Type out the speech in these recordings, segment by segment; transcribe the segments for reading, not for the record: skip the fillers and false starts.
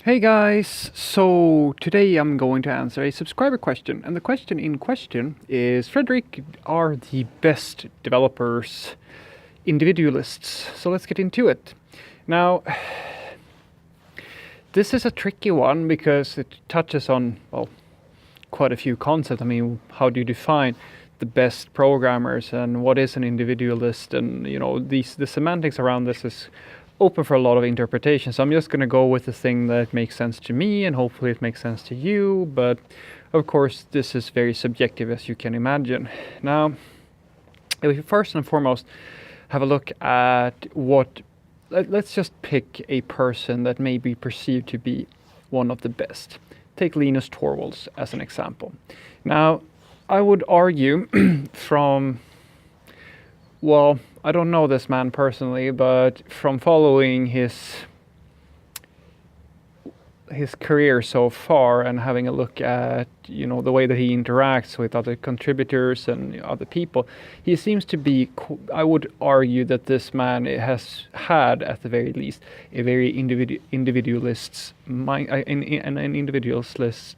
Hey guys, so today I'm going to answer a subscriber question, and the question in question is, Frederick, are the best developers individualists? So let's get into it. Now, this is a tricky one because it touches on, well, quite a few concepts. I mean, how do you define the best programmers and what is an individualist, and the semantics around this is open for a lot of interpretation. So I'm just going to go with the thing that makes sense to me, and hopefully it makes sense to you. But of course, this is very subjective, as you can imagine. Now, if we first and foremost have a look at let's just pick a person that may be perceived to be one of the best. Take Linus Torvalds as an example. Now, I would argue well, I don't know this man personally, but from following his career so far and having a look at the way that he interacts with other contributors and other people, he seems to be, I would argue that this man has had, at the very least, a very individualist mind, individualists,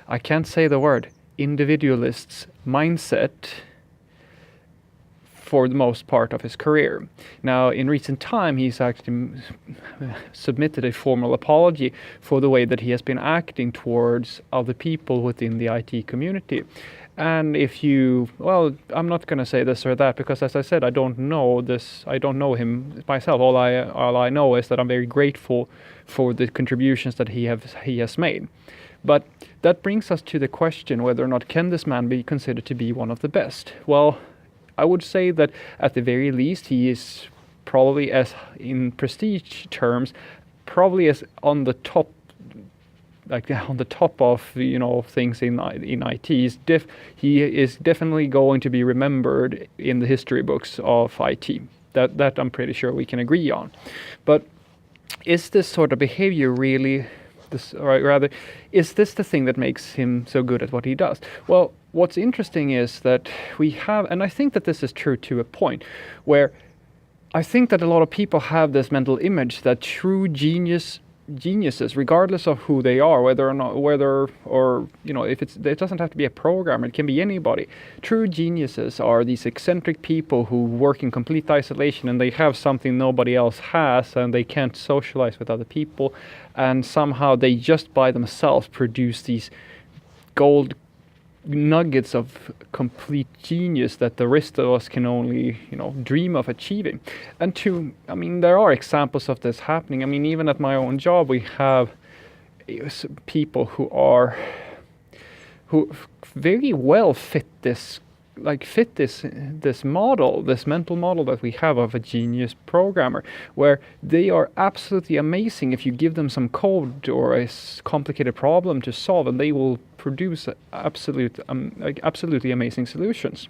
I can't say the word, individualists mindset for the most part of his career. Now, in recent time, he's actually submitted a formal apology for the way that he has been acting towards other people within the IT community. And I'm not going to say this or that because, as I said, I don't know him myself. All I know is that I'm very grateful for the contributions that he has made. But that brings us to the question whether or not can this man be considered to be one of the best? Well, I would say that at the very least he is probably, as in prestige terms, probably as on the top, like on the top of things in IT. He is definitely going to be remembered in the history books of IT. That I'm pretty sure we can agree on. But is this sort of behavior really is this the thing that makes him so good at what he does? Well, what's interesting is that we have, and I think that this is true to a point, where I think that a lot of people have this mental image that true geniuses, regardless of who they are, it doesn't have to be a programmer, it can be anybody. True geniuses are these eccentric people who work in complete isolation, and they have something nobody else has, and they can't socialize with other people, and somehow they just by themselves produce these gold nuggets of complete genius that the rest of us can only dream of achieving. And there are examples of this happening. I mean, even at my own job we have people who very well fit this model, this mental model that we have of a genius programmer, where they are absolutely amazing if you give them some code or a complicated problem to solve, and they will produce absolutely amazing solutions.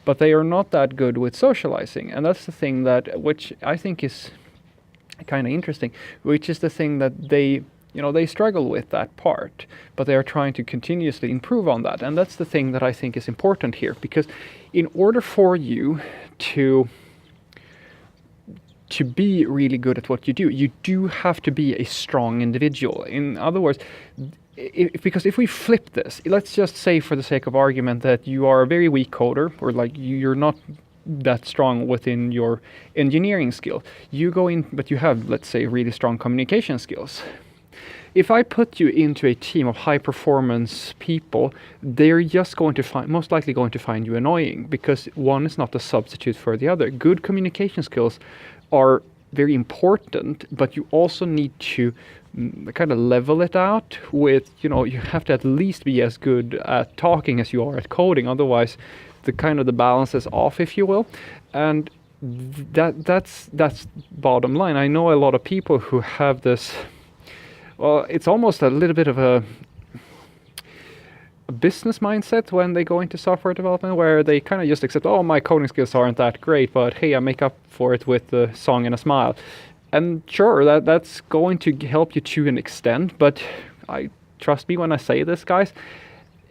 But they are not that good with socializing, and that's the thing which I think is kind of interesting, which is the thing that they struggle with that part, but they are trying to continuously improve on that. And that's the thing that I think is important here, because in order for you to be really good at what you do have to be a strong individual. In other words, because if we flip this, let's just say for the sake of argument that you are a very weak coder, or like you're not that strong within your engineering skill. You go in, but you have, let's say, really strong communication skills. If I put you into a team of high performance people, they're just most likely going to find you annoying, because one is not a substitute for the other. Good communication skills are very important, but you also need to kind of level it out with, you have to at least be as good at talking as you are at coding. Otherwise, the balance is off, if you will. And that's bottom line. I know a lot of people who have this. Well, it's almost a little bit of a business mindset when they go into software development, where they kind of just accept, oh, my coding skills aren't that great, but hey, I make up for it with a song and a smile. And sure, that's going to help you to an extent, but trust me when I say this, guys,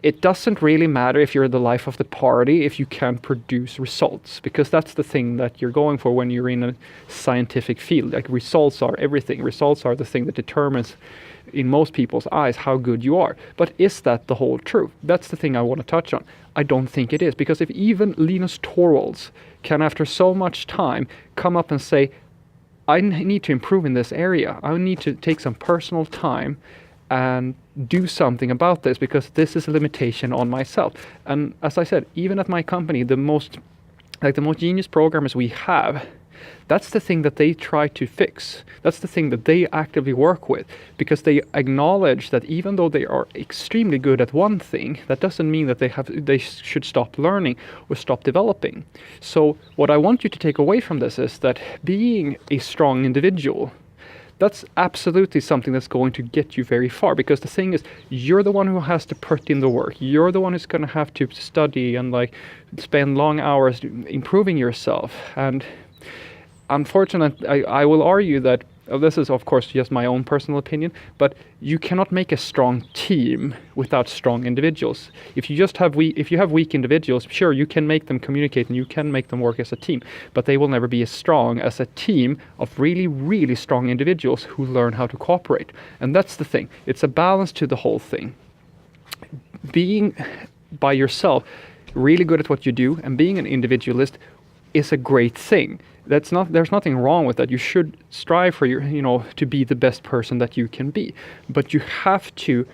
it doesn't really matter if you're the life of the party if you can produce results, because that's the thing that you're going for when you're in a scientific field. Like, results are everything. Results are the thing that determines, in most people's eyes, how good you are. But is that the whole truth? That's the thing I want to touch on. I don't think it is, because if even Linus Torvalds can, after so much time, come up and say, I need to improve in this area, I need to take some personal time and do something about this, because this is a limitation on myself. And as I said, even at my company, the most genius programmers we have, that's the thing that they try to fix. That's the thing that they actively work with, because they acknowledge that even though they are extremely good at one thing, that doesn't mean that they should stop learning or stop developing. So what I want you to take away from this is that being a strong individual, that's absolutely something that's going to get you very far, because the thing is, you're the one who has to put in the work. You're the one who's going to have to study and spend long hours improving yourself. And unfortunately, I will argue that this is, of course, just my own personal opinion, but you cannot make a strong team without strong individuals. If you have weak individuals, sure, you can make them communicate and you can make them work as a team, but they will never be as strong as a team of really, really strong individuals who learn how to cooperate. And that's the thing. It's a balance to the whole thing. Being by yourself, really good at what you do, and being an individualist is a great thing. There's nothing wrong with that. You should strive for to be the best person that you can be, but you have to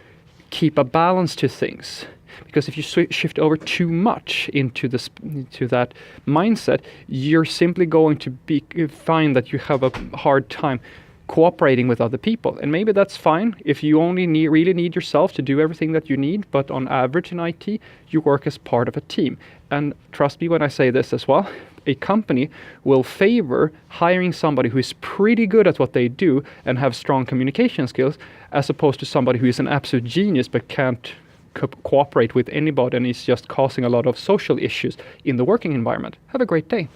keep a balance to things, because if you shift over too much into that mindset, you're simply going to find that you have a hard time cooperating with other people. And maybe that's fine if you only really need yourself to do everything that you need, but on average in IT, you work as part of a team. And trust me when I say this as well, a company will favor hiring somebody who is pretty good at what they do and have strong communication skills, as opposed to somebody who is an absolute genius but can't cooperate with anybody and is just causing a lot of social issues in the working environment. Have a great day.